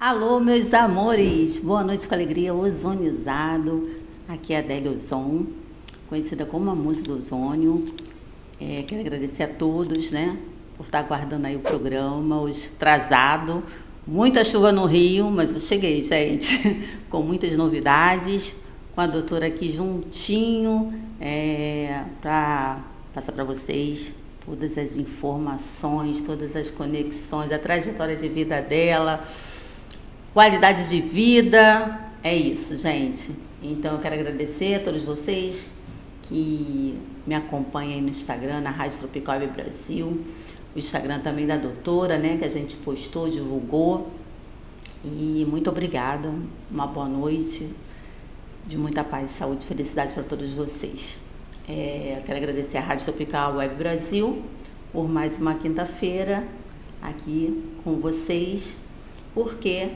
Alô, meus amores! Boa noite com alegria, ozonizado. Aqui é a Adélia Ozon, conhecida como a Musa do Ozônio. Quero agradecer a todos, né, por estar aguardando aí o programa, hoje atrasado. Muita chuva no Rio, mas eu cheguei, gente, com muitas novidades, com a doutora aqui juntinho, para passar para vocês todas as informações, todas as conexões, a trajetória de vida dela, qualidade de vida, é isso, gente. Então eu quero agradecer a todos vocês que me acompanham aí no Instagram, na Rádio Tropical Web Brasil, o Instagram também da doutora, né, que a gente postou, divulgou. E muito obrigada, uma boa noite, de muita paz, saúde e felicidade para todos vocês. Quero agradecer a Rádio Tropical Web Brasil por mais uma quinta-feira aqui com vocês, porque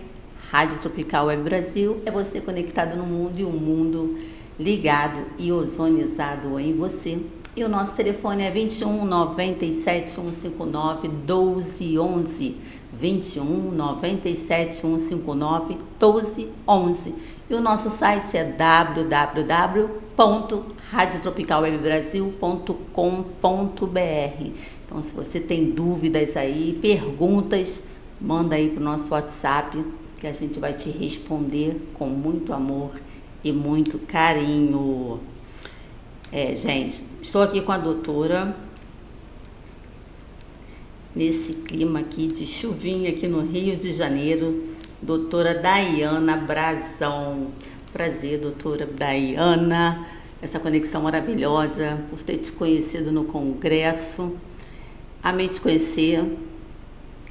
Rádio Tropical Web Brasil é você conectado no mundo e o mundo ligado e ozonizado em você. E o nosso telefone é 21 97 159 1211. 21 97 159 1211. E o nosso site é www.radiotropicalwebbrasil.com.br. Então, se você tem dúvidas aí, perguntas, manda aí para o nosso WhatsApp, que a gente vai te responder com muito amor e muito carinho. Gente, estou aqui com a doutora, nesse clima aqui de chuvinha aqui no Rio de Janeiro, doutora Daiana Brazão. Prazer, doutora Daiana, essa conexão maravilhosa, por ter te conhecido no congresso. Amei te conhecer,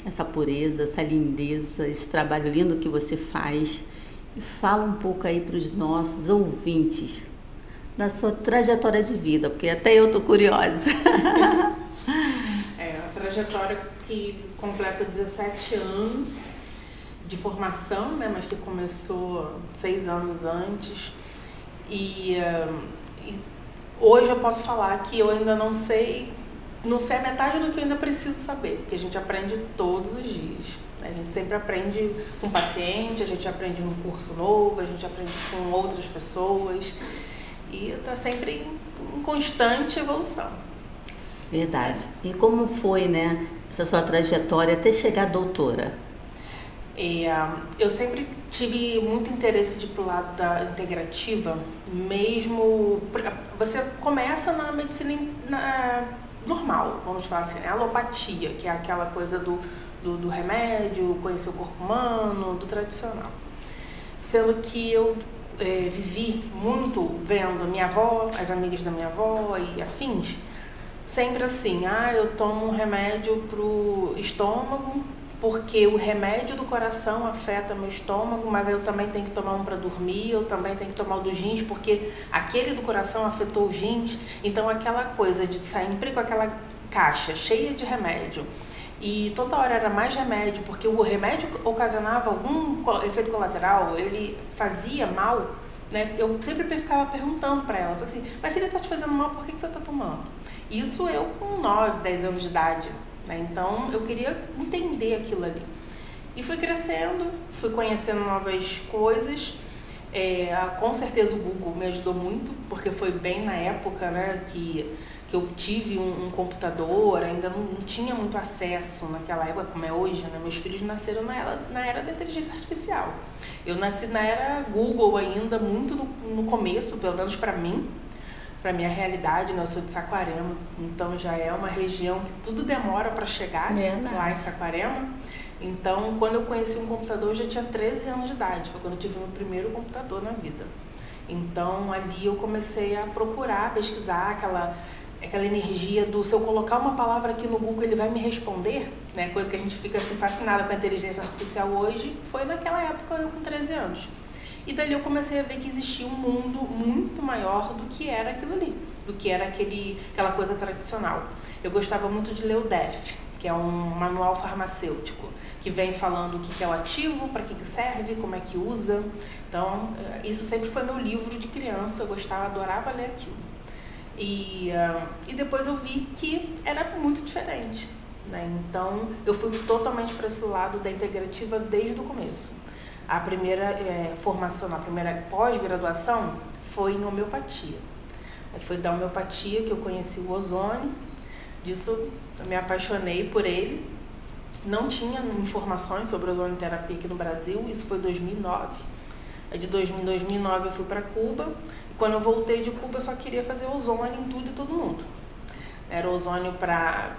essa pureza, essa lindeza, esse trabalho lindo que você faz. E fala um pouco aí para os nossos ouvintes da sua trajetória de vida, porque até eu tô curiosa. A trajetória que completa 17 anos de formação, né, mas que começou 6 anos antes. E hoje eu posso falar que eu ainda não sei a metade do que eu ainda preciso saber, porque a gente aprende todos os dias. A gente sempre aprende com o paciente, a gente aprende num curso novo, a gente aprende com outras pessoas e está sempre em constante evolução. Verdade. E como foi, né, essa sua trajetória até chegar à doutora? Eu sempre tive muito interesse de ir pro lado da integrativa, mesmo... Você começa na medicina normal, vamos falar assim, né? Alopatia, que é aquela coisa do remédio, conhecer o corpo humano, do tradicional. Sendo que eu vivi muito vendo minha avó, as amigas da minha avó e afins, sempre assim, eu tomo um remédio pro estômago, porque o remédio do coração afeta meu estômago, mas eu também tenho que tomar um para dormir, eu também tenho que tomar o dos rins, porque aquele do coração afetou os rins. Então aquela coisa de sempre com aquela caixa cheia de remédio, e toda hora era mais remédio, porque o remédio ocasionava algum efeito colateral, ele fazia mal, né? Eu sempre ficava perguntando para ela, assim, mas se ele tá te fazendo mal, por que você tá tomando? Isso eu com 9, 10 anos de idade. Então eu queria entender aquilo ali e fui crescendo, fui conhecendo novas coisas. Com certeza o Google me ajudou muito, porque foi bem na época, né, que eu tive um computador, ainda não tinha muito acesso naquela época como é hoje, né? Meus filhos nasceram na era da inteligência artificial. Eu nasci na era Google ainda, muito no começo, pelo menos para mim. Para minha realidade, né? Eu sou de Saquarema, então já é uma região que tudo demora para chegar lá em Saquarema. Então, quando eu conheci um computador, eu já tinha 13 anos de idade, foi quando eu tive meu primeiro computador na vida. Então, ali eu comecei a procurar, pesquisar aquela energia do, se eu colocar uma palavra aqui no Google, ele vai me responder, né? Coisa que a gente fica assim, fascinada com a inteligência artificial hoje, foi naquela época, eu com 13 anos. E dali eu comecei a ver que existia um mundo muito maior do que era aquilo ali, do que era aquela coisa tradicional. Eu gostava muito de ler o DEF, que é um manual farmacêutico, que vem falando o que é o ativo, para que serve, como é que usa. Então, isso sempre foi meu livro de criança, eu adorava ler aquilo. E depois eu vi que era muito diferente. né? Então, eu fui totalmente para esse lado da integrativa desde o começo. A primeira formação, a primeira pós-graduação foi em homeopatia. Foi da homeopatia que eu conheci o ozônio, disso eu me apaixonei por ele. Não tinha informações sobre ozonioterapia aqui no Brasil, isso foi em 2009. De 2009 eu fui para Cuba, e quando eu voltei de Cuba eu só queria fazer ozônio em tudo e todo mundo. Era ozônio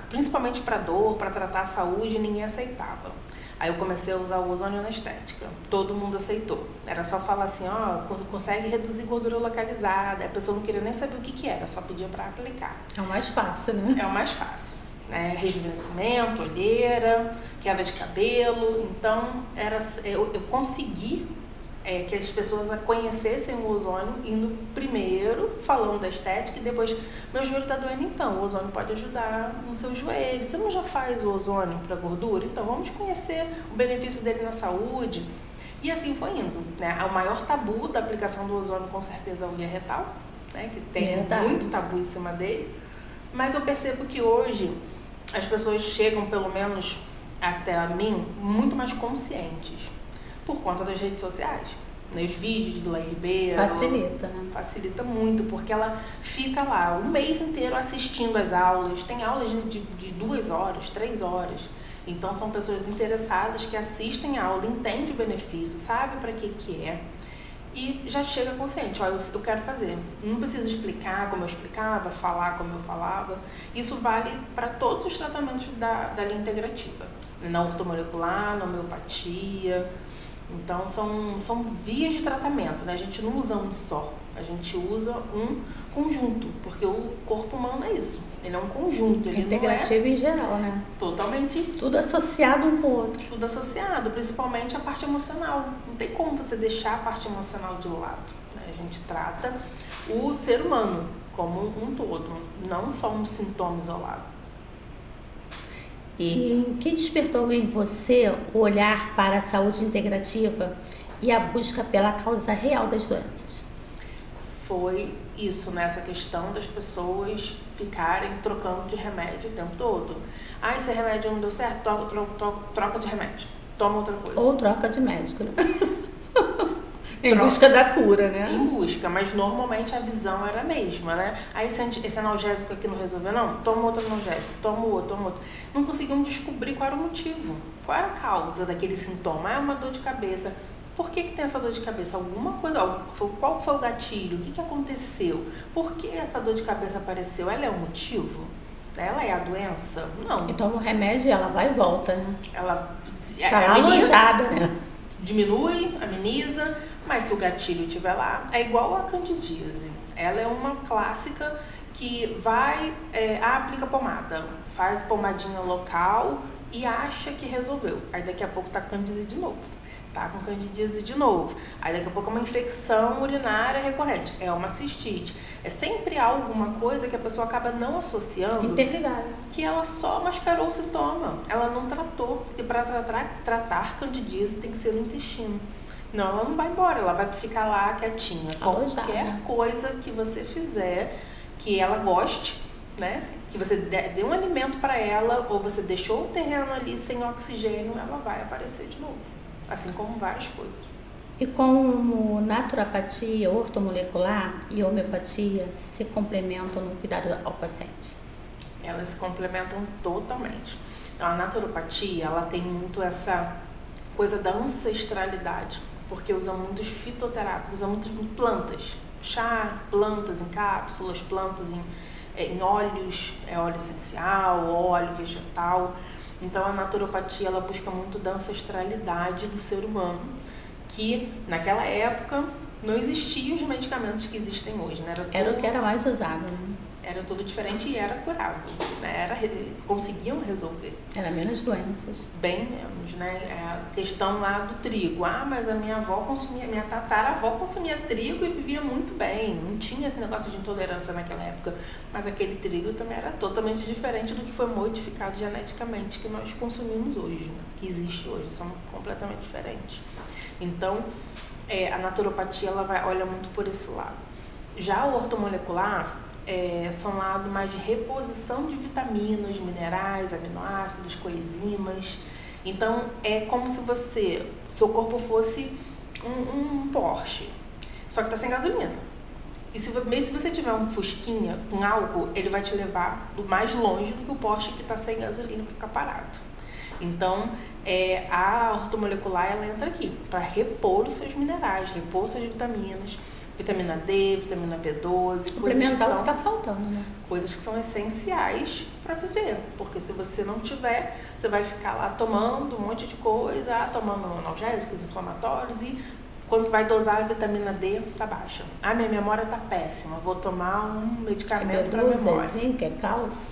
principalmente para dor, para tratar a saúde, e ninguém aceitava. Aí eu comecei a usar o ozônio na estética. Todo mundo aceitou. Era só falar assim, consegue reduzir gordura localizada. A pessoa não queria nem saber o que era, só pedia para aplicar. É o mais fácil, né? É o mais fácil. Rejuvenescimento, olheira, queda de cabelo. Então, eu consegui que as pessoas conhecessem o ozônio, indo primeiro falando da estética e depois, meu joelho está doendo, então o ozônio pode ajudar no seu joelho. Você não já faz o ozônio para gordura? Então vamos conhecer o benefício dele na saúde. E assim foi indo, né? O maior tabu da aplicação do ozônio com certeza é o via retal, né? Que tem muito tabu em cima dele. Mas eu percebo que hoje as pessoas chegam, pelo menos até a mim, muito mais conscientes por conta das redes sociais. Os vídeos do Laí Ribeiro. Facilita, né? Facilita muito, porque ela fica lá um mês inteiro assistindo as aulas. Tem aulas de 2 horas, 3 horas. Então, são pessoas interessadas que assistem a aula, entendem o benefício, sabem para que é. E já chega consciente, eu quero fazer. Não preciso explicar como eu explicava, falar como eu falava. Isso vale para todos os tratamentos da linha integrativa. Na ortomolecular, na homeopatia. Então, são vias de tratamento, né? A gente não usa um só, a gente usa um conjunto, porque o corpo humano é isso, ele é um conjunto. Ele integrativo não é em geral, né? Totalmente. Tudo associado um com o outro. Tudo associado, principalmente a parte emocional. Não tem como você deixar a parte emocional de lado, né? A gente trata o ser humano como um todo, não só um sintoma isolado. E o que despertou em você o olhar para a saúde integrativa e a busca pela causa real das doenças? Foi isso, né? Essa questão das pessoas ficarem trocando de remédio o tempo todo. Esse remédio não deu certo, troca de remédio, toma outra coisa. Ou troca de médico, né? Em busca da cura, né? Em busca, mas normalmente a visão era a mesma, né? Esse analgésico aqui não resolveu, não? Toma outro analgésico, toma outro. Não conseguiam descobrir qual era o motivo, qual era a causa daquele sintoma. É uma dor de cabeça. Por que tem essa dor de cabeça? Alguma coisa, qual foi o gatilho? O que aconteceu? Por que essa dor de cabeça apareceu? Ela é o motivo? Ela é a doença? Não. E toma o remédio e ela vai e volta, né? Ela tá alojada, né? Diminui, ameniza, mas se o gatilho estiver lá, é igual a candidíase. Ela é uma clássica que aplica pomada, faz pomadinha local e acha que resolveu. Aí daqui a pouco tá candidíase de novo. Tá com candidíase de novo. Aí daqui a pouco é uma infecção urinária recorrente. É uma cistite. É sempre alguma coisa que a pessoa acaba não associando. Interligada. Que ela só mascarou o sintoma. Ela não tratou. Porque para tratar candidíase tem que ser no intestino. Não, ela não vai embora. Ela vai ficar lá quietinha. Qualquer coisa que você fizer que ela goste, né? Que você dê um alimento para ela ou você deixou o terreno ali sem oxigênio, ela vai aparecer de novo. Assim como várias coisas. E como naturopatia, ortomolecular e homeopatia se complementam no cuidado ao paciente? Elas se complementam totalmente. Então, a naturopatia, ela tem muito essa coisa da ancestralidade, porque usa muitos fitoterápicos, usa muitas plantas, chá, plantas em cápsulas, plantas em óleos, óleo essencial, óleo vegetal. Então, a naturopatia, ela busca muito da ancestralidade do ser humano, que naquela época não existiam os medicamentos que existem hoje, né? Era o que era mais usado, né? Era tudo diferente e era curável, né? Conseguiam resolver. Era menos doenças. Bem menos, né? A questão lá do trigo. Mas a minha tataravó consumia trigo e vivia muito bem. Não tinha esse negócio de intolerância naquela época. Mas aquele trigo também era totalmente diferente do que foi modificado geneticamente que nós consumimos hoje, né? Que existe hoje. São completamente diferentes. Então, a naturopatia, ela olha muito por esse lado. Já o ortomolecular, são lá mais de reposição de vitaminas, minerais, aminoácidos, coenzimas. Então, é como se seu corpo fosse um Porsche, só que está sem gasolina. E mesmo se você tiver um Fusquinha com álcool, ele vai te levar mais longe do que o Porsche que está sem gasolina para ficar parado. Então, a ortomolecular, ela entra aqui para repor os seus minerais, repor suas vitaminas, vitamina D, vitamina B12, complementar o que está faltando, né? Coisas que são essenciais para viver, porque se você não tiver, você vai ficar lá tomando um monte de coisa, tomando analgésicos, inflamatórios, e quando vai dosar a vitamina D, tá baixa. Minha memória tá péssima, vou tomar um medicamento para memória. É zinco, é cálcio.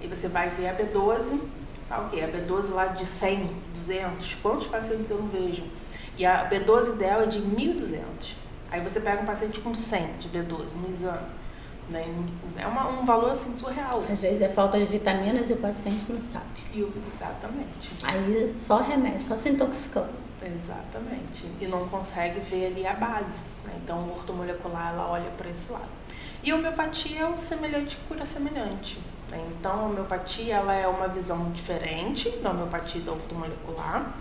E você vai ver a B12, tá ok, a B12 lá de 100, 200, quantos pacientes eu não vejo? E a B12 dela é de 1.200. Aí você pega um paciente com 100 de B12 no exame, né? É um valor assim surreal. Às vezes é falta de vitaminas e o paciente não sabe. Exatamente. Aí só remédio, só se intoxicando. Exatamente. E não consegue ver ali a base, né? Então, o ortomolecular, ela olha para esse lado. E a homeopatia é o semelhante cura semelhante, né? Então, a homeopatia, ela é uma visão diferente da homeopatia da ortomolecular,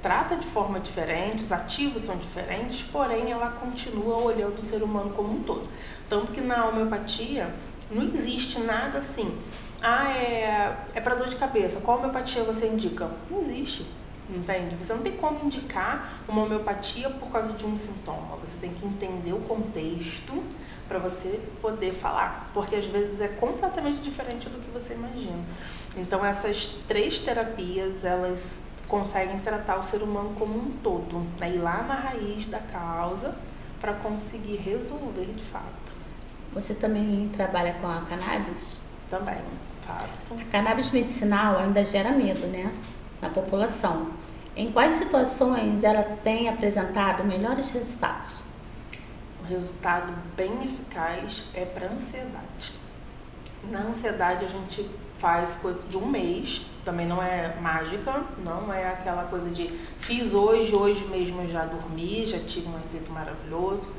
trata de forma diferente, os ativos são diferentes, porém ela continua olhando o ser humano como um todo. Tanto que na homeopatia não existe nada assim, é para dor de cabeça, qual homeopatia você indica? Não existe, entende? Você não tem como indicar uma homeopatia por causa de um sintoma, você tem que entender o contexto para você poder falar, porque às vezes é completamente diferente do que você imagina. Então essas 3 terapias, elas conseguem tratar o ser humano como um todo, né? Ir lá na raiz da causa para conseguir resolver de fato. Você também trabalha com a cannabis? Também faço. A cannabis medicinal ainda gera medo, né, na população. Em quais situações ela tem apresentado melhores resultados? O resultado bem eficaz é para ansiedade. Na ansiedade a gente faz coisa de um mês, também não é mágica, não é aquela coisa de fiz hoje mesmo eu já dormi, já tive um efeito maravilhoso.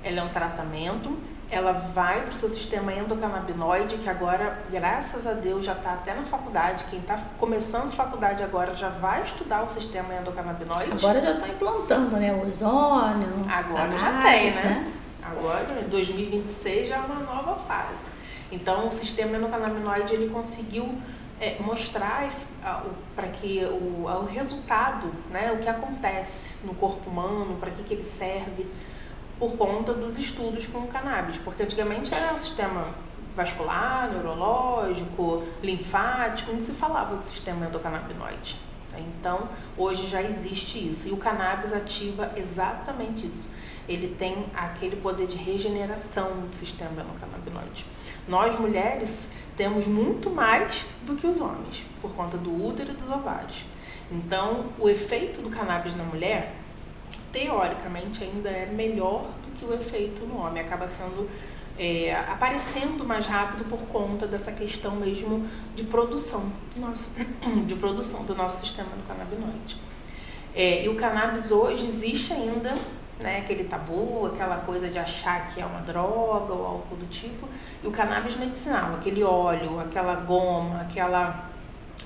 Ela é um tratamento, ela vai para o seu sistema endocannabinoide, que agora, graças a Deus, já está até na faculdade. Quem está começando faculdade agora já vai estudar o sistema endocannabinoide. Agora já está implantando, né? O ozônio. Agora já tem, né? Agora, em 2026, já é uma nova fase. Então, o sistema endocannabinoide, ele conseguiu mostrar para que o resultado, né, o que acontece no corpo humano, para que ele serve, por conta dos estudos com o cannabis. Porque antigamente era o sistema vascular, neurológico, linfático, não se falava do sistema endocannabinoide. Então, hoje já existe isso. E o cannabis ativa exatamente isso. Ele tem aquele poder de regeneração do sistema endocannabinoide. Nós, mulheres, temos muito mais do que os homens, por conta do útero e dos ovários. Então, o efeito do cannabis na mulher, teoricamente, ainda é melhor do que o efeito no homem. Acaba sendo aparecendo mais rápido por conta dessa questão mesmo de produção do nosso sistema endocannabinoide. E o cannabis hoje existe ainda, né, aquele tabu, aquela coisa de achar que é uma droga ou algo do tipo, e o cannabis medicinal, aquele óleo, aquela goma, aquela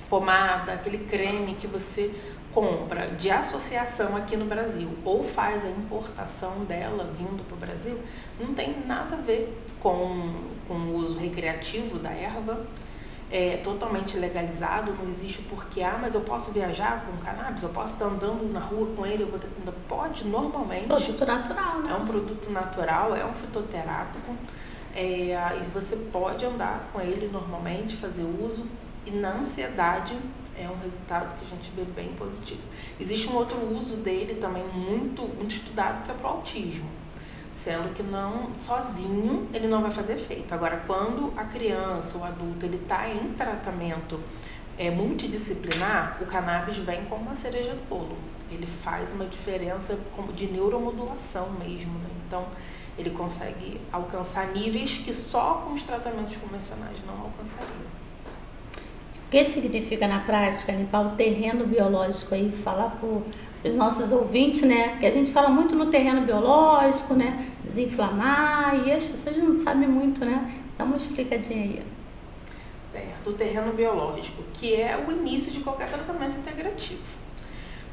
pomada, aquele creme que você compra de associação aqui no Brasil ou faz a importação dela vindo para o Brasil, não tem nada a ver com o uso recreativo da erva. É totalmente legalizado, não existe porque, mas eu posso viajar com cannabis, eu posso estar andando na rua com ele, pode normalmente. Produto natural, né? É um produto natural, é um fitoterápico, e você pode andar com ele normalmente, fazer uso, e na ansiedade é um resultado que a gente vê bem positivo. Existe um outro uso dele também muito estudado, que é para o autismo. Sendo que não, sozinho, ele não vai fazer efeito. Agora, quando a criança, o adulto, ele está em tratamento multidisciplinar, o cannabis vem como uma cereja do bolo. Ele faz uma diferença de neuromodulação mesmo, né? Então, ele consegue alcançar níveis que só com os tratamentos convencionais não alcançariam. que significa na prática limpar o terreno biológico aí? Falar para os nossos ouvintes, né? Que a gente fala muito no terreno biológico, né? Desinflamar, e as pessoas não sabem muito, né? Dá uma explicadinha aí. Certo, o terreno biológico, que é o início de qualquer tratamento integrativo.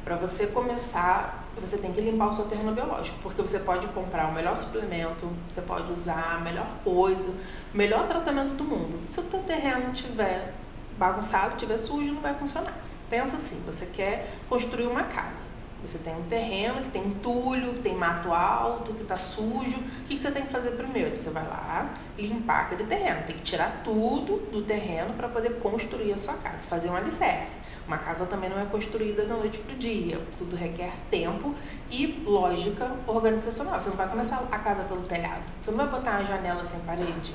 Para você começar, você tem que limpar o seu terreno biológico, porque você pode comprar o melhor suplemento, você pode usar a melhor coisa, o melhor tratamento do mundo. Se o teu terreno estiver bagunçado, estiver sujo, não vai funcionar. Pensa assim, você quer construir uma casa. Você tem um terreno que tem entulho, que tem mato alto, que está sujo. O que você tem que fazer primeiro? Você vai lá limpar aquele terreno. Tem que tirar tudo do terreno para poder construir a sua casa, fazer um alicerce. Uma casa também não é construída da noite para o dia. Tudo requer tempo e lógica organizacional. Você não vai começar a casa pelo telhado. Você não vai botar uma janela sem parede.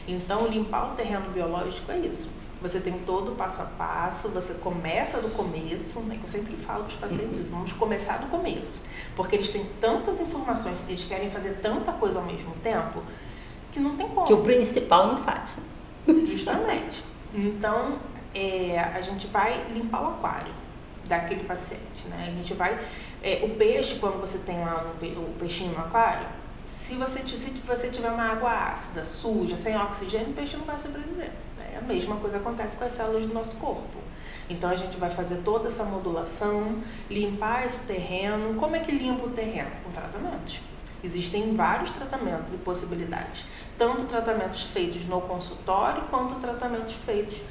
Então, limpar o terreno biológico é isso. Você tem todo o passo a passo, você começa do começo, né, que eu sempre falo para os pacientes, vamos começar do começo, porque eles têm tantas informações, eles querem fazer tanta coisa ao mesmo tempo, que não tem como. Que o principal não faz. Justamente. Então, a gente vai limpar o aquário daquele paciente, né? A gente vai... o peixe, quando você tem lá o peixinho no aquário, se você tiver uma água ácida, suja, sem oxigênio, o peixe não vai sobreviver. A mesma coisa acontece com as células do nosso corpo. Então, a gente vai fazer toda essa modulação, limpar esse terreno. Como é que limpa o terreno? Com tratamentos. Existem vários tratamentos e possibilidades. Tanto tratamentos feitos no consultório, quanto tratamentos feitos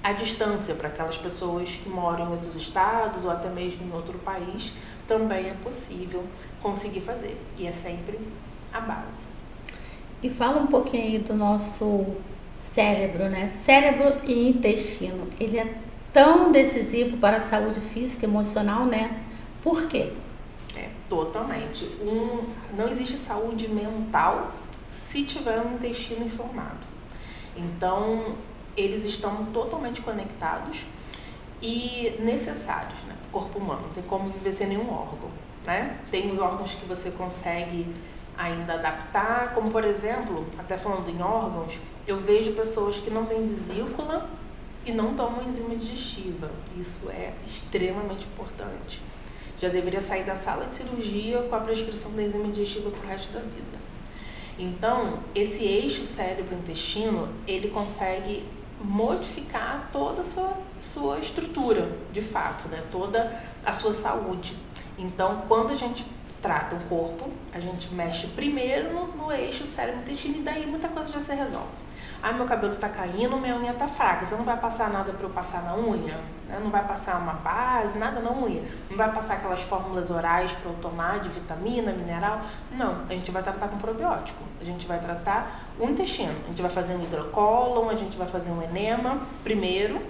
à distância, para aquelas pessoas que moram em outros estados ou até mesmo em outro país, também é possível conseguir fazer. E é sempre a base. E fala um pouquinho aí do nosso cérebro, né? Cérebro e intestino. Ele é tão decisivo para a saúde física e emocional, né? Por quê? Totalmente. Não existe saúde mental se tiver um intestino inflamado. Então, eles estão totalmente conectados e necessários, né, para o corpo humano. Não tem como viver sem nenhum órgão, né? Tem os órgãos que você consegue ainda adaptar, como por exemplo, até falando em órgãos, eu vejo pessoas que não têm vesícula e não tomam enzima digestiva. Isso é extremamente importante. Já deveria sair da sala de cirurgia com a prescrição da enzima digestiva para o resto da vida. Então, esse eixo cérebro-intestino, ele consegue modificar toda a sua estrutura, de fato, né? Toda a sua saúde. Então, quando a gente trata o corpo, a gente mexe primeiro no eixo cérebro-intestino e daí muita coisa já se resolve. Meu cabelo tá caindo, minha unha tá fraca, você não vai passar nada para eu passar na unha? Não vai passar uma base, nada na unha? Não vai passar aquelas fórmulas orais para eu tomar de vitamina, mineral? Não, a gente vai tratar com probiótico, a gente vai tratar o intestino, a gente vai fazer um hidrocólon, a gente vai fazer um enema primeiro,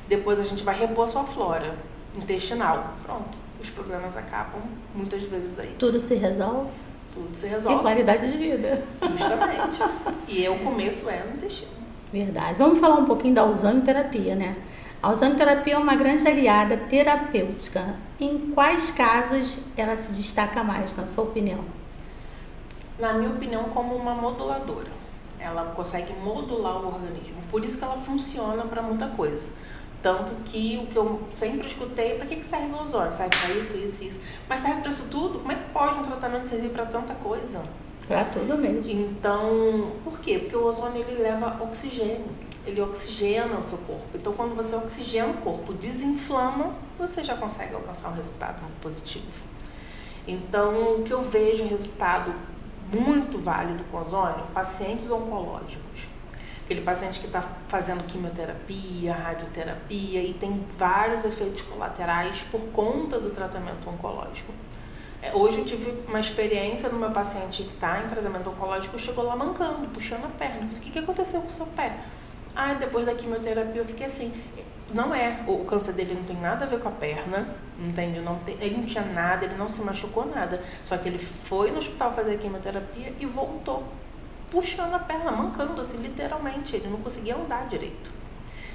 depois a gente vai repor a sua flora intestinal. Pronto, os problemas acabam muitas vezes aí. Tudo se resolve? Tudo se resolve. E qualidade de vida. Justamente. E o começo é no intestino. Verdade. Vamos falar um pouquinho da ozonioterapia, né? A ozonioterapia é uma grande aliada terapêutica. Em quais casos ela se destaca mais, na sua opinião? Na minha opinião, como uma moduladora. Ela consegue modular o organismo. Por isso que ela funciona para muita coisa. Tanto que o que eu sempre escutei, para que serve o ozônio? Serve para isso, isso, isso. Mas serve para isso tudo? Como é que pode um tratamento servir para tanta coisa? Para tudo mesmo. Então, por quê? Porque o ozônio, ele leva oxigênio. Ele oxigena o seu corpo. Então, quando você oxigena o corpo, desinflama, você já consegue alcançar um resultado muito positivo. Então, o que eu vejo resultado muito válido com ozônio, pacientes oncológicos. Aquele paciente que está fazendo quimioterapia, radioterapia e tem vários efeitos colaterais por conta do tratamento oncológico. Hoje eu tive uma experiência no meu paciente que está em tratamento oncológico, chegou lá mancando, puxando a perna. Eu falei, o que aconteceu com o seu pé? Depois da quimioterapia eu fiquei assim. Não o câncer dele não tem nada a ver com a perna, entende? Ele não tinha nada, ele não se machucou nada. Só que ele foi no hospital fazer a quimioterapia e voltou puxando a perna, mancando, assim, literalmente. Ele não conseguia andar direito.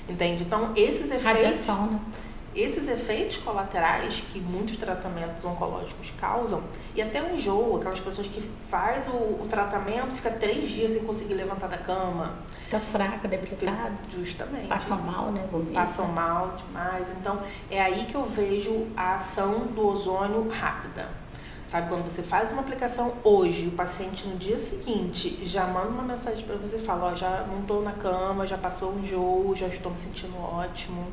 Entende? Então, esses efeitos... Radiação, né? Esses efeitos colaterais que muitos tratamentos oncológicos causam, e até o enjoo, aquelas pessoas que faz o tratamento, fica 3 dias sem conseguir levantar da cama. Fica fraca, debilitada. Justamente. Passam mal, né? Vomita. Passam mal demais. Então, é aí que eu vejo a ação do ozônio rápida. Sabe, quando você faz uma aplicação hoje, o paciente no dia seguinte já manda uma mensagem para você e fala, ó, já não estou na cama, já passou o enjoo, já estou me sentindo ótimo.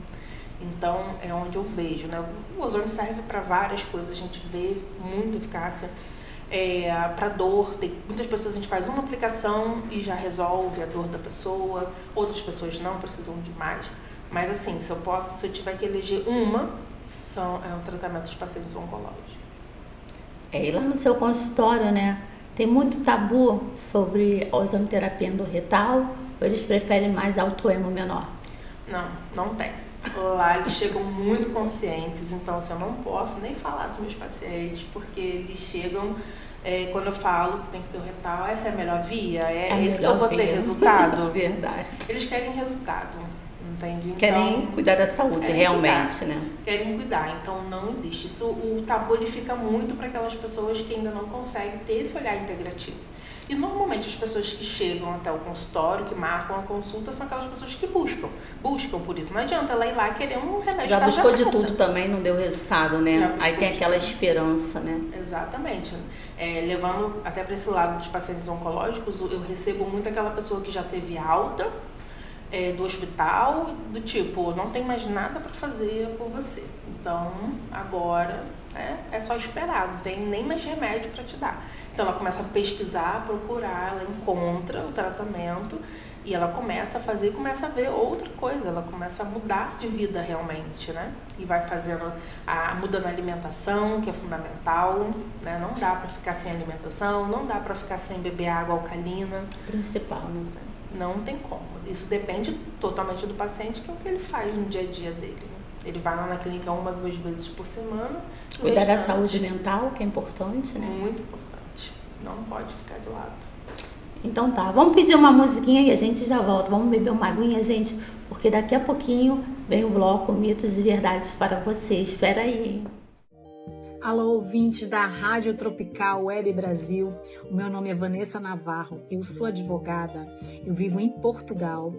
Então, é onde eu vejo, né? O ozônio serve para várias coisas, a gente vê muita eficácia. Para dor, tem muitas pessoas a gente faz uma aplicação e já resolve a dor da pessoa, outras pessoas não, precisam de mais. Mas assim, se eu tiver que eleger é um tratamento dos pacientes oncológicos. E lá no seu consultório, né? Tem muito tabu sobre a ozonoterapia endorretal, ou eles preferem mais alto-emo menor? Não tem. Lá eles chegam muito conscientes, então assim, eu não posso nem falar dos meus pacientes, porque eles chegam, quando eu falo que tem que ser o retal, essa é a melhor via? É esse que eu vou ter resultado? Verdade. Eles querem resultado, entende? Então, querem cuidar da saúde, realmente, né? Querem cuidar, então não existe. Isso, o tabu ele fica muito para aquelas pessoas que ainda não conseguem ter esse olhar integrativo. E normalmente as pessoas que chegam até o consultório, que marcam a consulta, são aquelas pessoas que buscam por isso. Não adianta ela ir lá querer um remédio. Já buscou de tudo também, não deu resultado, né? Aí tem aquela esperança, né? Exatamente. Levando até para esse lado dos pacientes oncológicos, eu recebo muito aquela pessoa que já teve alta do hospital, do tipo, não tem mais nada para fazer por você. Então, agora é só esperar, não tem nem mais remédio para te dar. Então ela começa a pesquisar, procurar, ela encontra o tratamento e ela começa a fazer, começa a ver outra coisa, ela começa a mudar de vida realmente, né? E vai fazendo, mudando a alimentação, que é fundamental, né? Não dá para ficar sem alimentação, não dá para ficar sem beber água alcalina. Principal, né? Não tem como. Isso depende totalmente do paciente, que é o que ele faz no dia a dia dele, né? Ele vai lá na clínica 1 a 2 vezes por semana. Cuidar da saúde mental, que é importante, né? Muito importante. Não pode ficar de lado. Então tá, vamos pedir uma musiquinha e a gente já volta. Vamos beber uma aguinha, gente, porque daqui a pouquinho vem o bloco Mitos e Verdades para você. Espera aí, hein? Alô, ouvinte da Rádio Tropical Web Brasil. O meu nome é Vanessa Navarro, eu sou advogada, eu vivo em Portugal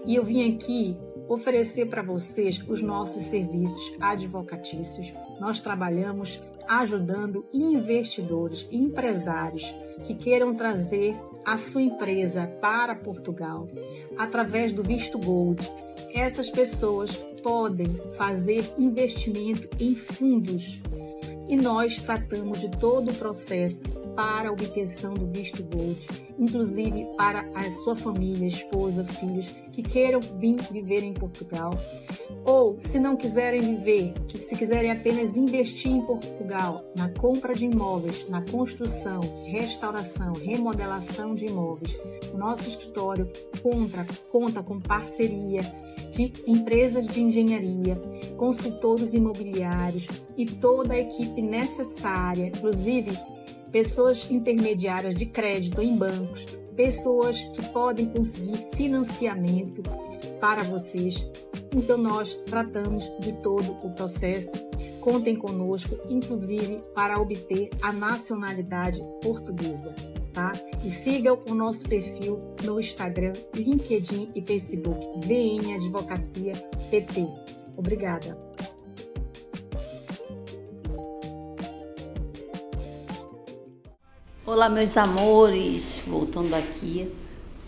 e eu vim aqui oferecer para vocês os nossos serviços advocatícios. Nós trabalhamos ajudando investidores e empresários que queiram trazer a sua empresa para Portugal através do visto Gold. Essas pessoas podem fazer investimento em fundos e nós tratamos de todo o processo para a obtenção do visto Gold, inclusive para a sua família, esposa, filhos que queiram vir viver em Portugal, ou se não quiserem viver, que se quiserem apenas investir em Portugal, na compra de imóveis, na construção, restauração, remodelação de imóveis. O nosso escritório conta com parceria de empresas de engenharia, consultores imobiliários e toda a equipe necessária, inclusive pessoas intermediárias de crédito em bancos, pessoas que podem conseguir financiamento para vocês. Então nós tratamos de todo o processo. Contem conosco, inclusive para obter a nacionalidade portuguesa, tá? E sigam o nosso perfil no Instagram, LinkedIn e Facebook, VN Advocacia PT. Obrigada. Olá, meus amores, voltando aqui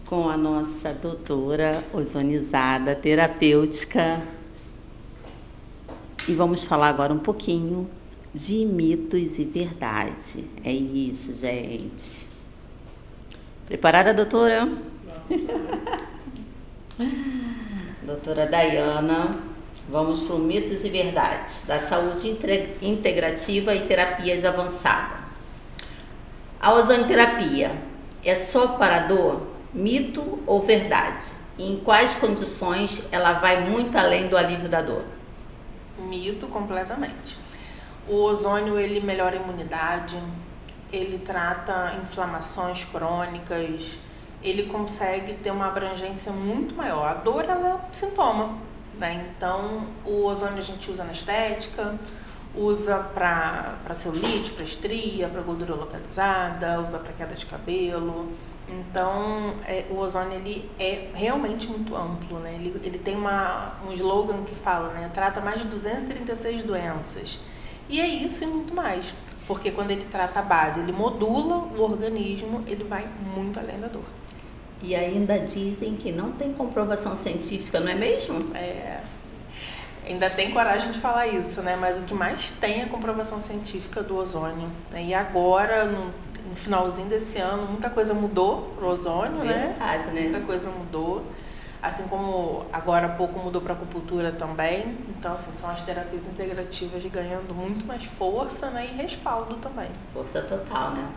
com a nossa doutora ozonizada terapêutica e vamos falar agora um pouquinho de mitos e verdade. É isso, gente. Preparada, doutora? Doutora Dayana, vamos para o mitos e verdades da saúde integrativa e terapias avançadas. A ozonoterapia é só para dor? Mito ou verdade? E em quais condições ela vai muito além do alívio da dor? Mito completamente. O ozônio ele melhora a imunidade, ele trata inflamações crônicas, ele consegue ter uma abrangência muito maior. A dor ela é um sintoma né? Então, o ozônio a gente usa na estética, usa para celulite, para estria, para gordura localizada, usa para queda de cabelo. Então, o ozônio ele é realmente muito amplo, né? Ele tem um slogan que fala, né? Trata mais de 236 doenças. E é isso e muito mais. Porque quando ele trata a base, ele modula o organismo, ele vai muito além da dor. E ainda dizem que não tem comprovação científica, não é mesmo? Ainda tem coragem de falar isso, né? Mas o que mais tem é a comprovação científica do ozônio. E agora, no finalzinho desse ano, muita coisa mudou pro ozônio, Verdade, né? Muita coisa mudou. Assim como agora há pouco mudou para a acupuntura também. Então, assim, são as terapias integrativas ganhando muito mais força, né? E respaldo também. Força total, né?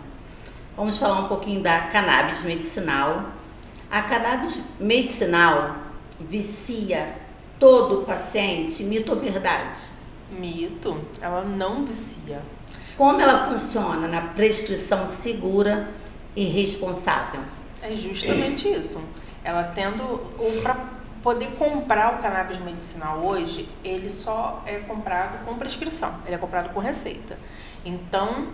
Vamos falar um pouquinho da cannabis medicinal. A cannabis medicinal vicia todo paciente, mito ou verdade? Mito, ela não vicia. Como ela funciona na prescrição segura e responsável? É justamente isso. Ela para poder comprar o cannabis medicinal hoje, ele só é comprado com prescrição, ele é comprado com receita. Então,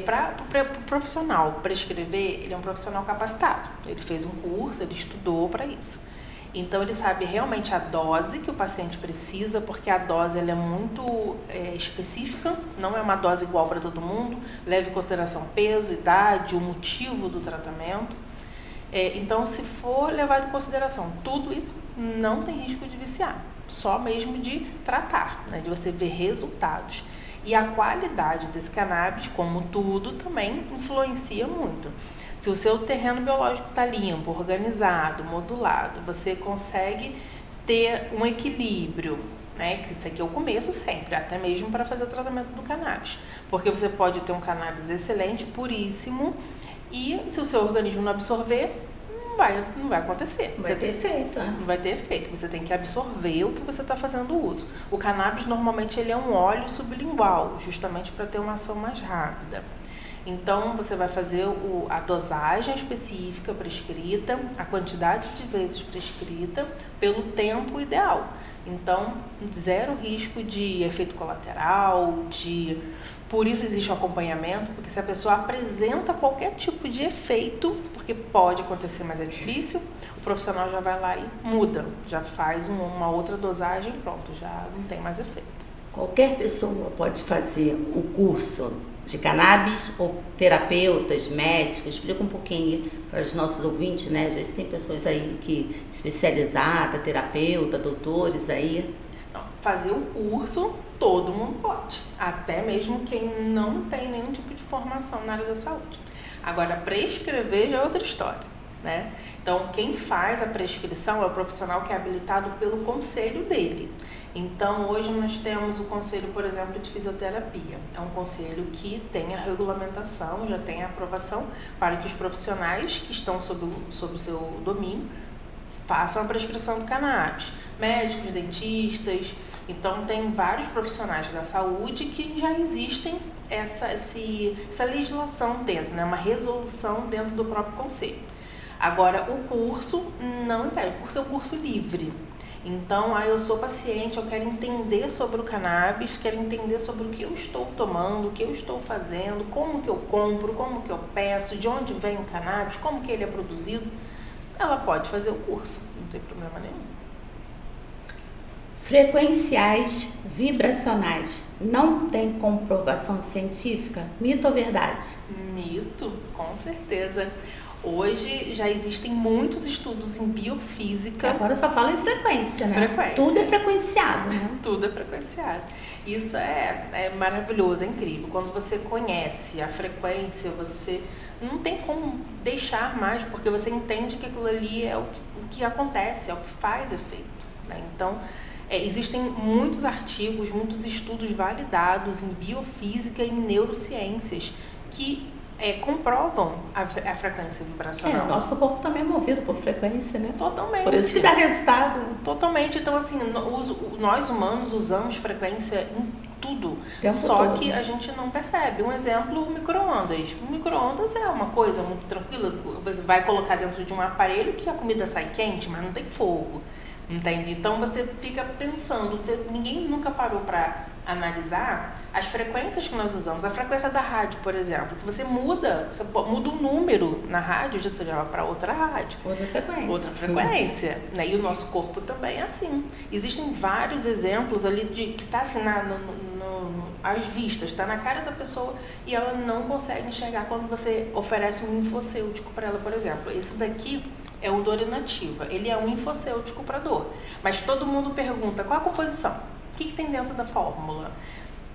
para o profissional prescrever, ele é um profissional capacitado. Ele fez um curso, ele estudou para isso. Então, ele sabe realmente a dose que o paciente precisa, porque a dose ela é muito específica, não é uma dose igual para todo mundo, leva em consideração peso, idade, o motivo do tratamento. Então, se for levado em consideração tudo isso, não tem risco de viciar, só mesmo de tratar, né, de você ver resultados. E a qualidade desse cannabis, como tudo, também influencia muito. Se o seu terreno biológico está limpo, organizado, modulado, você consegue ter um equilíbrio, né? Que isso aqui é o começo sempre, até mesmo para fazer o tratamento do cannabis. Porque você pode ter um cannabis excelente, puríssimo, e se o seu organismo não absorver, não vai acontecer. Não vai ter efeito, né? Não vai ter efeito. Você tem que absorver o que você está fazendo uso. O cannabis, normalmente, ele é um óleo sublingual, justamente para ter uma ação mais rápida. Então, você vai fazer a dosagem específica prescrita, a quantidade de vezes prescrita, pelo tempo ideal. Então, zero risco de efeito colateral, por isso existe o acompanhamento, porque se a pessoa apresenta qualquer tipo de efeito, porque pode acontecer, mas é difícil, o profissional já vai lá e muda, já faz uma outra dosagem, pronto, já não tem mais efeito. Qualquer pessoa pode fazer o curso de cannabis, ou terapeutas, médicos? Explica um pouquinho para os nossos ouvintes, né? Às vezes tem pessoas aí que especializadas, terapeuta, doutores aí. Não, fazer o curso, todo mundo pode, até mesmo quem não tem nenhum tipo de formação na área da saúde. Agora, prescrever já é outra história, né? Então, quem faz a prescrição é o profissional que é habilitado pelo conselho dele. Então, hoje nós temos o conselho, por exemplo, de fisioterapia. É um conselho que tem a regulamentação, já tem a aprovação para que os profissionais que estão sob o seu domínio façam a prescrição do cannabis. Médicos, dentistas. Então, tem vários profissionais da saúde que já existem essa legislação dentro, né? Uma resolução dentro do próprio conselho. Agora, o curso não impede. O curso é um curso livre. Então, eu sou paciente, eu quero entender sobre o cannabis, quero entender sobre o que eu estou tomando, o que eu estou fazendo, como que eu compro, como que eu peço, de onde vem o cannabis, como que ele é produzido. Ela pode fazer o curso, não tem problema nenhum. Frequenciais vibracionais não tem comprovação científica? Mito ou verdade? Mito, com certeza. Hoje já existem muitos estudos em biofísica. Agora só fala em frequência, né? Frequência. Tudo é frequenciado, né? Tudo é frequenciado. Isso é maravilhoso, é incrível. Quando você conhece a frequência, você não tem como deixar mais, porque você entende que aquilo ali é o que acontece, é o que faz efeito, né? Então, existem muitos artigos, muitos estudos validados em biofísica e em neurociências que comprovam a frequência vibracional. O nosso corpo também é movido por frequência, né? Totalmente. Por isso que dá resultado. Totalmente. Então, assim, nós humanos usamos frequência em tudo. Tempo Só todo. que a gente não percebe. Um exemplo, o micro-ondas. O micro-ondas é uma coisa muito tranquila. Você vai colocar dentro de um aparelho que a comida sai quente, mas não tem fogo. Entende? Então você fica pensando, ninguém nunca parou para analisar as frequências que nós usamos. A frequência da rádio, por exemplo, se você muda um número na rádio, já você vai para outra rádio. Outra frequência. Né? E o nosso corpo também é assim. Existem vários exemplos ali que está assim às vistas, está na cara da pessoa e ela não consegue enxergar quando você oferece um infocêutico para ela, por exemplo. Esse daqui é o Dorinativa. Ele é um infocêutico para dor. Mas todo mundo pergunta, qual a composição? O que tem dentro da fórmula?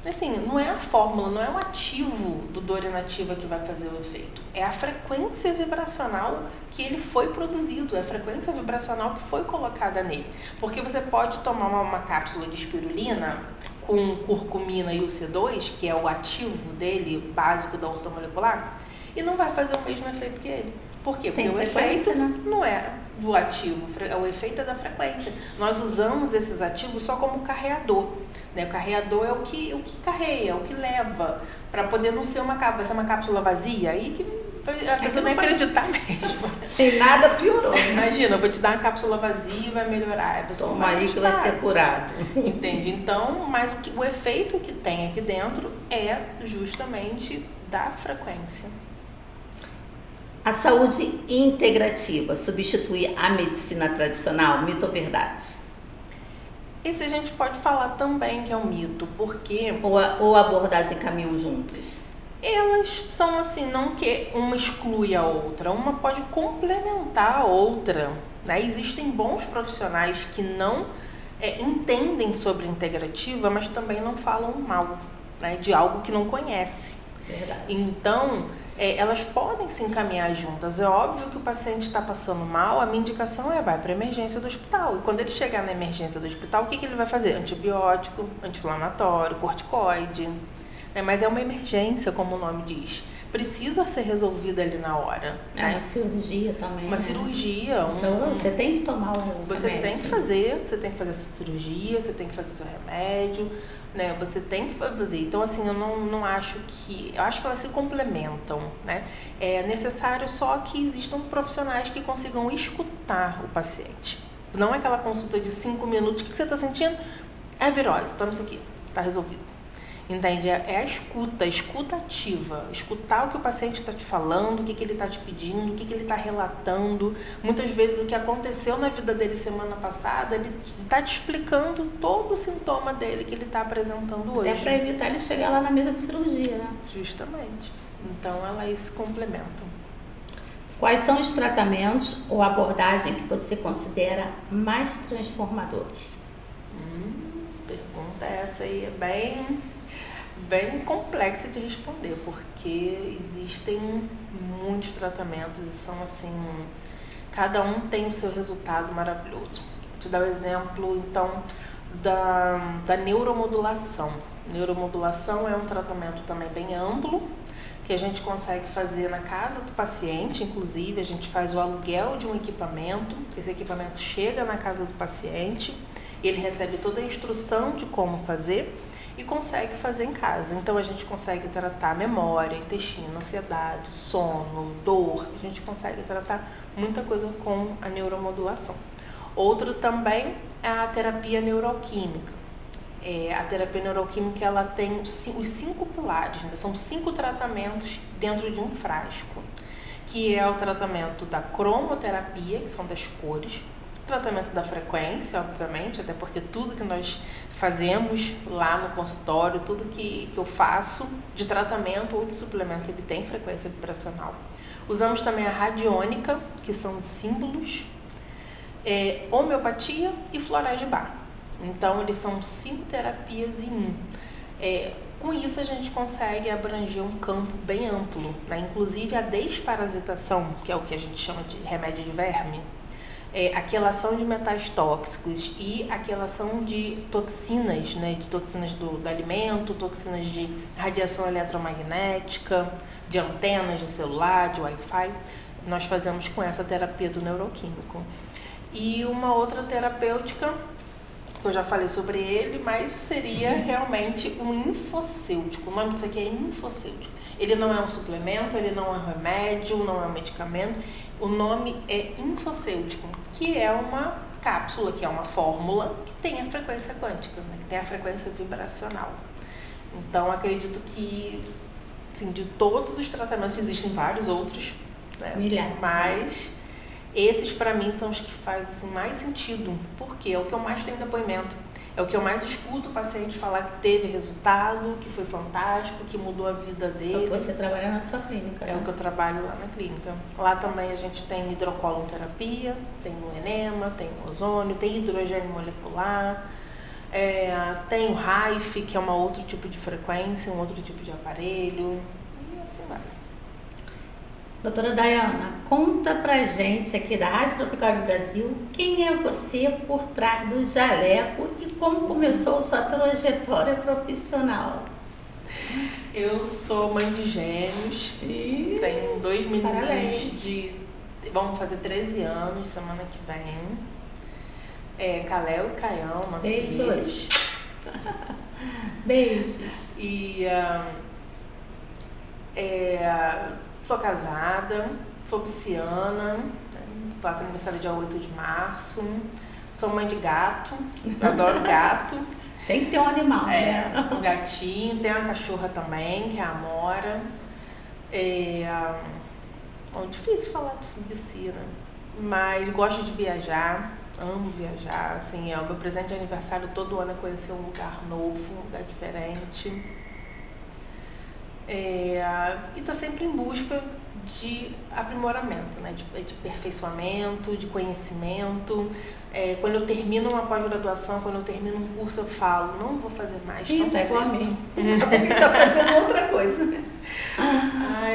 Assim, não é a fórmula, não é o ativo do Dorinativa que vai fazer o efeito. É a frequência vibracional que ele foi produzido, é a frequência vibracional que foi colocada nele. Porque você pode tomar uma cápsula de espirulina com curcumina e o C2, que é o ativo dele, básico da ortomolecular, e não vai fazer o mesmo efeito que ele. Por quê? Porque o efeito não é do ativo, o efeito é da frequência. Nós usamos esses ativos só como carreador. Né? O carreador é o que carrega, é o que leva, para poder não ser uma cápsula, vai ser uma cápsula vazia, aí que a pessoa não vai acreditar mesmo. Sem nada piorou. Imagina, eu vou te dar uma cápsula vazia e vai melhorar. A pessoa toma aí que vai ser curado. Entende? Então, mas o efeito que tem aqui dentro é justamente da frequência. A saúde integrativa substitui a medicina tradicional, mito ou verdade? Esse a gente pode falar também que é um mito, porque... Ou a abordagem caminham juntas? Elas são assim, não que uma exclui a outra, uma pode complementar a outra. Né? Existem bons profissionais que não entendem sobre integrativa, mas também não falam mal, né, de algo que não conhece. Verdade. Então... elas podem se encaminhar juntas. É óbvio que o paciente está passando mal, a minha indicação vai para a emergência do hospital. E quando ele chegar na emergência do hospital, o que ele vai fazer? Antibiótico, anti-inflamatório, corticoide. Mas é uma emergência, como o nome diz. Precisa ser resolvida ali na hora. É uma cirurgia também. Uma cirurgia. Você tem que tomar o remédio. Você tem que fazer a sua cirurgia, você tem que fazer seu remédio. Né, você tem que fazer. Então, assim, eu não acho que... Eu acho que elas se complementam, né? É necessário só que existam profissionais que consigam escutar o paciente. Não é aquela consulta de 5 minutos. O que você está sentindo? É virose. Toma isso aqui. Está resolvido. Entende? É a escuta ativa. Escutar o que o paciente está te falando, o que ele está te pedindo, o que ele está relatando. Muitas vezes o que aconteceu na vida dele semana passada, ele está te explicando todo o sintoma dele que ele está apresentando hoje. Até para evitar ele chegar lá na mesa de cirurgia, né? Justamente. Então elas se complementam. Quais são os tratamentos ou abordagem que você considera mais transformadores? Pergunta essa aí é bem complexa de responder, porque existem muitos tratamentos e são assim, cada um tem o seu resultado maravilhoso. Vou te dar o exemplo, então, da neuromodulação. Neuromodulação é um tratamento também bem amplo, que a gente consegue fazer na casa do paciente, inclusive a gente faz o aluguel de um equipamento, esse equipamento chega na casa do paciente, ele recebe toda a instrução de como fazer e consegue fazer em casa. Então a gente consegue tratar memória, intestino, ansiedade, sono, dor, a gente consegue tratar muita coisa com a neuromodulação. Outro também é a terapia neuroquímica. A terapia neuroquímica ela tem os 5 pilares, né? São 5 tratamentos dentro de um frasco, que é o tratamento da cromoterapia, que são das cores, o tratamento da frequência, obviamente, até porque tudo que nós fazemos lá no consultório, tudo que eu faço de tratamento ou de suplemento, ele tem frequência vibracional. Usamos também a radiônica, que são símbolos, homeopatia e florais de Bach. Então, eles são 5 terapias em 1. Com isso, a gente consegue abranger um campo bem amplo, né? Inclusive a desparasitação, que é o que a gente chama de remédio de verme, a quelação de metais tóxicos e a quelação de toxinas, né? De toxinas do alimento, toxinas de radiação eletromagnética, de antenas de celular, de Wi-Fi. Nós fazemos com essa terapia do neuroquímico. E uma outra terapêutica, eu já falei sobre ele, mas seria realmente um infocêutico. O nome disso aqui é infocêutico. Ele não é um suplemento, ele não é um remédio, não é um medicamento. O nome é infocêutico, que é uma cápsula, que é uma fórmula que tem a frequência quântica, né? Que tem a frequência vibracional. Então, acredito que, assim, de todos os tratamentos, existem vários outros, né? Milhares. Mas esses, para mim, são os que fazem assim, mais sentido, porque é o que eu mais tenho depoimento. É o que eu mais escuto o paciente falar que teve resultado, que foi fantástico, que mudou a vida dele. É o que você trabalha na sua clínica, né? É o que eu trabalho lá na clínica. Lá também a gente tem hidrocolonterapia, tem o enema, tem o ozônio, tem hidrogênio molecular, tem o RAIF, que é um outro tipo de frequência, um outro tipo de aparelho, e assim vai. Doutora Dayana, conta pra gente aqui da Rádio Tropical do Brasil quem é você por trás do jaleco e como começou sua trajetória profissional. Eu sou mãe de gêmeos, tenho 2 meninos Parabéns. vamos fazer 13 anos semana que vem. Caléu e Caião, nome deles. Beijos. Beijos. E sou casada, sou pisciana, faço aniversário dia 8 de março, sou mãe de gato, adoro gato. Tem que ter um animal, né? Um gatinho, tem uma cachorra também, que é a Amora. Bom, difícil falar de si, né? Mas gosto de viajar, amo viajar, assim, o meu presente de aniversário todo ano é conhecer um lugar novo, um lugar diferente. E tá sempre em busca de aprimoramento, né? De aperfeiçoamento, de conhecimento. Quando eu termino uma pós-graduação, quando eu termino um curso, eu falo, não vou fazer mais tão Tá igual a cedo. mim. Já fazendo outra coisa, né?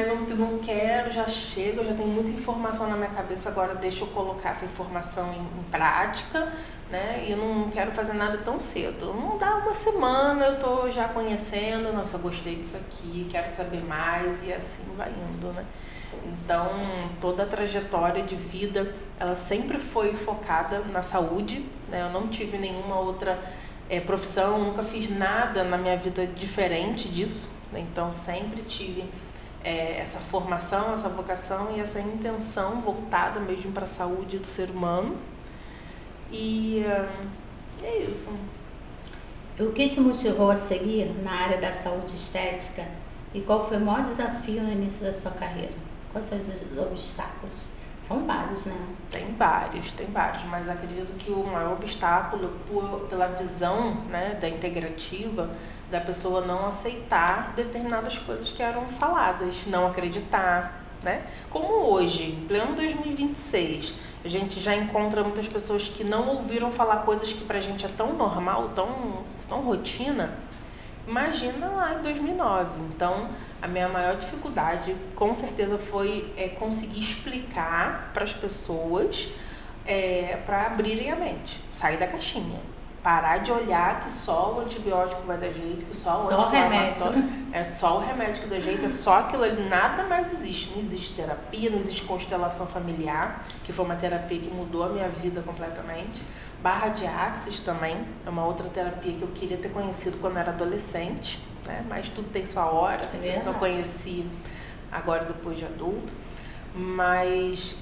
Eu não quero, já chego, eu já tenho muita informação na minha cabeça, agora deixa eu colocar essa informação em prática, né? E eu não quero fazer nada tão cedo. Não dá uma semana, eu tô já conhecendo, nossa, eu gostei disso aqui, quero saber mais, e assim vai indo, né? Então, toda a trajetória de vida, ela sempre foi focada na saúde, né? Eu não tive nenhuma outra profissão, nunca fiz nada na minha vida diferente disso, né? Então, sempre tive essa formação, essa vocação e essa intenção voltada mesmo para a saúde do ser humano. E é isso. O que te motivou a seguir na área da saúde estética e qual foi o maior desafio no início da sua carreira? Quais são os obstáculos? São vários, né? Tem vários, mas acredito que o maior obstáculo pela visão, né, da integrativa, da pessoa não aceitar determinadas coisas que eram faladas, não acreditar, né? Como hoje, em pleno 2026, a gente já encontra muitas pessoas que não ouviram falar coisas que pra gente é tão normal, tão rotina. Imagina lá em 2009. Então, a minha maior dificuldade, com certeza, foi conseguir explicar para as pessoas para abrirem a mente, sair da caixinha. Parar de olhar que só o antibiótico vai dar jeito, que só o anti-inflamatório é só o remédio que dá jeito, é só aquilo ali, nada mais existe. Não existe terapia, não existe constelação familiar, que foi uma terapia que mudou a minha vida completamente. Barra de Axis também, é uma outra terapia que eu queria ter conhecido quando era adolescente, né? Mas tudo tem sua hora, eu só conheci agora depois de adulto. Mas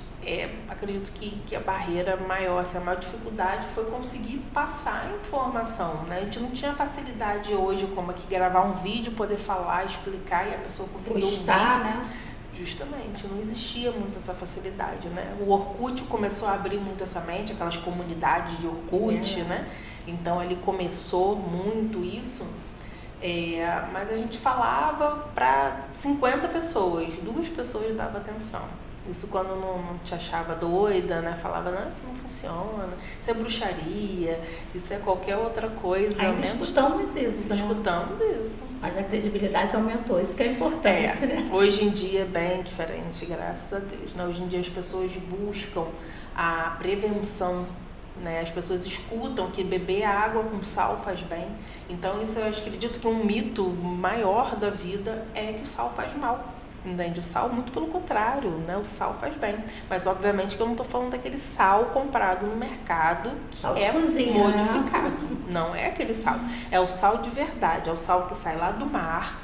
acredito que a barreira maior, assim, a maior dificuldade foi conseguir passar a informação, né? A gente não tinha facilidade hoje como aqui gravar um vídeo, poder falar, explicar e a pessoa conseguir ouvir. Né? Justamente, não existia muito essa facilidade, né? O Orkut começou a abrir muito essa mente, aquelas comunidades de Orkut, né? Então, ele começou muito isso, mas a gente falava para 50 pessoas, 2 pessoas davam atenção. Isso quando não te achava doida, né? Falava, não, isso não funciona, isso é bruxaria, isso é qualquer outra coisa. Ainda escutamos isso, né? Escutamos isso. Mas a credibilidade aumentou, isso que é importante, né? Hoje em dia é bem diferente, graças a Deus, né? Hoje em dia as pessoas buscam a prevenção, né? As pessoas escutam que beber água com sal faz bem. Então, isso eu acredito que um mito maior da vida é que o sal faz mal. Entende? O sal, muito pelo contrário, né? O sal faz bem. Mas, obviamente, que eu não estou falando daquele sal comprado no mercado que sal de cozinha, modificado. né? Não é aquele sal. É o sal de verdade. É o sal que sai lá do mar,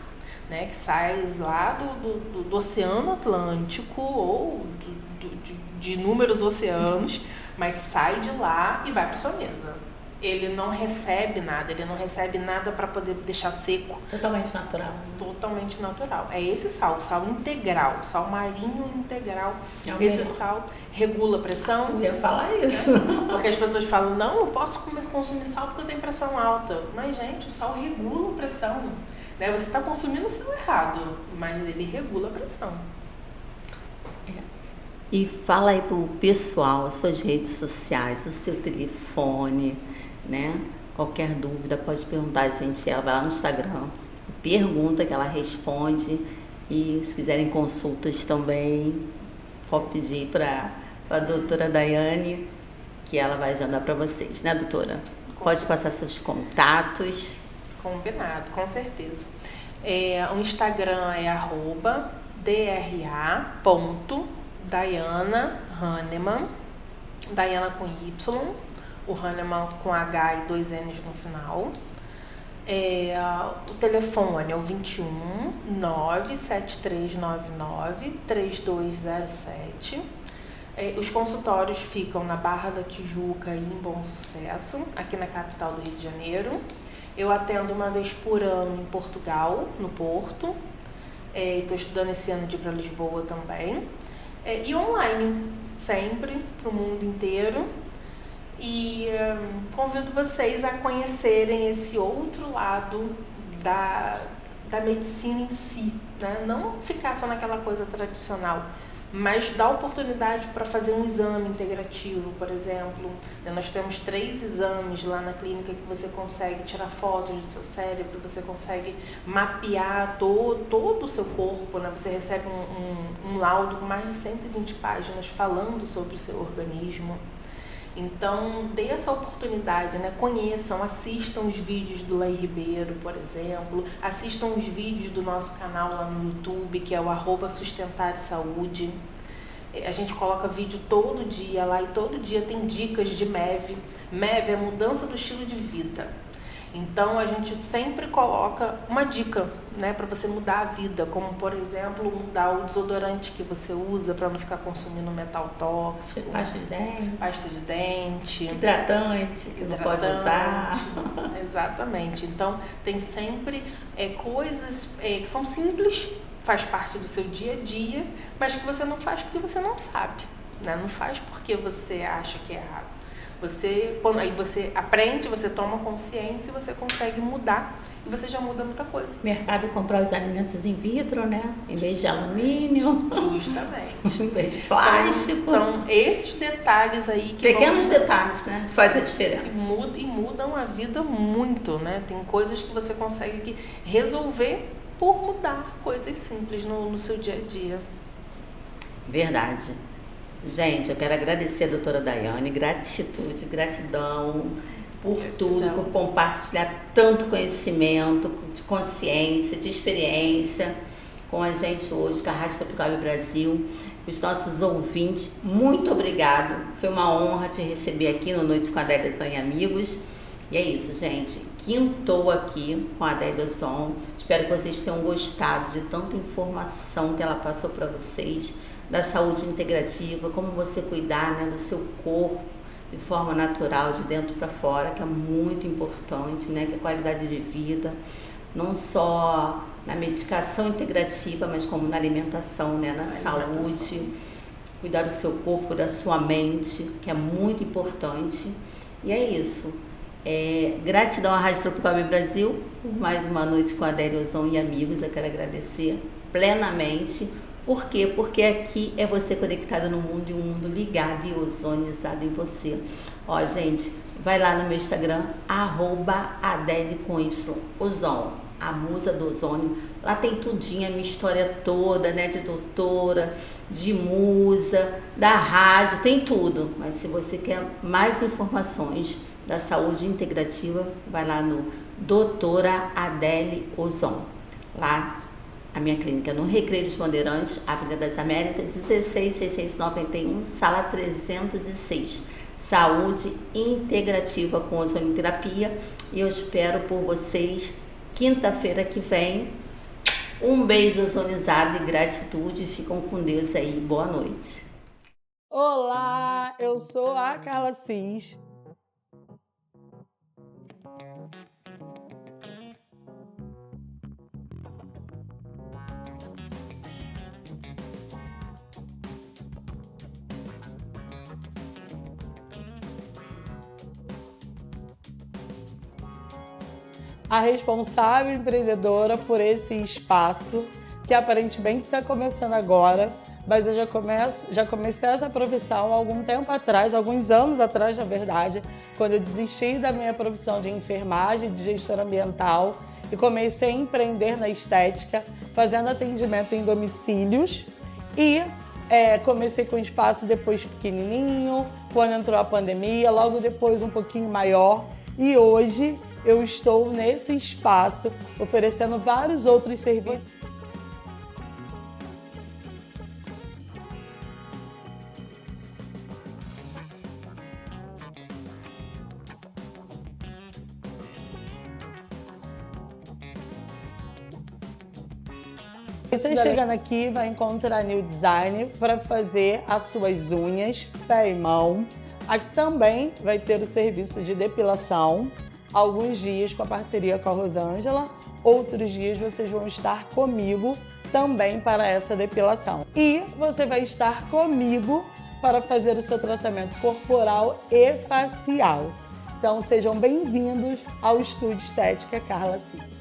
né, que sai lá do Oceano Atlântico ou de inúmeros oceanos, mas sai de lá e vai para sua mesa. Ele não recebe nada para poder deixar seco. Totalmente natural. Totalmente natural. É esse sal integral, sal marinho integral. Esse sal regula a pressão. Eu ia falar isso. Porque as pessoas falam, não posso consumir sal porque eu tenho pressão alta. Mas, gente, o sal regula a pressão. Né? Você está consumindo o sal errado, mas ele regula a pressão. E fala aí pro pessoal, as suas redes sociais, o seu telefone, né? Qualquer dúvida pode perguntar, gente. Ela vai lá no Instagram, pergunta que ela responde. E se quiserem consultas também, pode pedir para a doutora Daiane, que ela vai agendar para vocês, né, doutora? Pode passar seus contatos. Combinado, com certeza. O Instagram é @dra.Daiana Hahnemann, Daiana com Y, o Hahnemann com H e 2 N's no final. O telefone é o 21 97399 3207. Os consultórios ficam na Barra da Tijuca e em Bom Sucesso, aqui na capital do Rio de Janeiro. Eu atendo uma vez por ano em Portugal, no Porto. Estou estudando esse ano de ir para Lisboa também. E online, sempre, para o mundo inteiro. E convido vocês a conhecerem esse outro lado da medicina em si, né? Não ficar só naquela coisa tradicional, mas dar oportunidade para fazer um exame integrativo, por exemplo. Nós temos 3 exames lá na clínica que você consegue tirar fotos do seu cérebro, você consegue mapear todo o seu corpo, né? Você recebe um laudo com mais de 120 páginas falando sobre o seu organismo. Então, dê essa oportunidade, né? Conheçam, assistam os vídeos do Lei Ribeiro, por exemplo, assistam os vídeos do nosso canal lá no YouTube, que é o @Sustentar Saúde. A gente coloca vídeo todo dia lá e todo dia tem dicas de MEV. MEV é mudança do estilo de vida. Então, a gente sempre coloca uma dica, né, para você mudar a vida, como, por exemplo, mudar o desodorante que você usa para não ficar consumindo metal tóxico. Pasta de dente. Pasta de dente. Hidratante, que não pode usar. Exatamente. Então, tem sempre coisas que são simples, faz parte do seu dia a dia, mas que você não faz porque você não sabe, né? Não faz porque você acha que é errado. Aí você aprende, você toma consciência e você consegue mudar. E você já muda muita coisa. Mercado comprar os alimentos em vidro, né? Em vez de alumínio. Justamente. Em vez de plástico. São esses detalhes aí que pequenos detalhes, né? Que faz a diferença. Que mudam a vida muito, né? Tem coisas que você consegue resolver por mudar coisas simples no seu dia a dia. Verdade. Gente, eu quero agradecer a doutora Daiane, gratidão por tudo, por compartilhar tanto conhecimento, de consciência, de experiência com a gente hoje, com a Rádio Tropical Web Brasil, com os nossos ouvintes. Muito obrigado, foi uma honra te receber aqui no Noite com a Adélia Ozon e Amigos. E é isso, gente, quintou aqui com a Adélia Ozon. Espero que vocês tenham gostado de tanta informação que ela passou para vocês, da saúde integrativa, como você cuidar, né, do seu corpo de forma natural, de dentro para fora, que é muito importante, né, que é qualidade de vida, não só na medicação integrativa, mas como na alimentação, né, na saúde, cuidar do seu corpo, da sua mente, que é muito importante. E é isso. Gratidão à Rádio Tropical Web Brasil por mais uma noite com a Adélia Ozon e Amigos. Eu quero agradecer plenamente. Por quê? Porque aqui é você conectada no mundo e um mundo ligado e ozonizado em você. Ó, gente, vai lá no meu Instagram, @Adele_Ozon, a musa do ozônio. Lá tem tudinho, a minha história toda, né, de doutora, de musa, da rádio, tem tudo. Mas se você quer mais informações da saúde integrativa, vai lá no Doutora Adele Ozon. Lá a minha clínica no Recreio dos Bandeirantes, Avenida das Américas, 16.691, sala 306. Saúde integrativa com ozonioterapia. E eu espero por vocês quinta-feira que vem Um beijo ozonizado e gratitude. Ficam com Deus aí. Boa noite. Olá, eu sou a Carla Cis. A responsável empreendedora por esse espaço, que aparentemente está começando agora, mas eu já comecei essa profissão há algum tempo atrás, alguns anos atrás, na verdade, quando eu desisti da minha profissão de enfermagem, de gestora ambiental, e comecei a empreender na estética, fazendo atendimento em domicílios, e comecei com um espaço depois pequenininho, quando entrou a pandemia, logo depois um pouquinho maior, e hoje eu estou nesse espaço oferecendo vários outros serviços. Você chegando aqui vai encontrar a New Design para fazer as suas unhas, pé e mão. Aqui também vai ter o serviço de depilação, alguns dias com a parceria com a Rosângela, outros dias vocês vão estar comigo também para essa depilação. E você vai estar comigo para fazer o seu tratamento corporal e facial. Então sejam bem-vindos ao Estúdio Estética Carla Cis.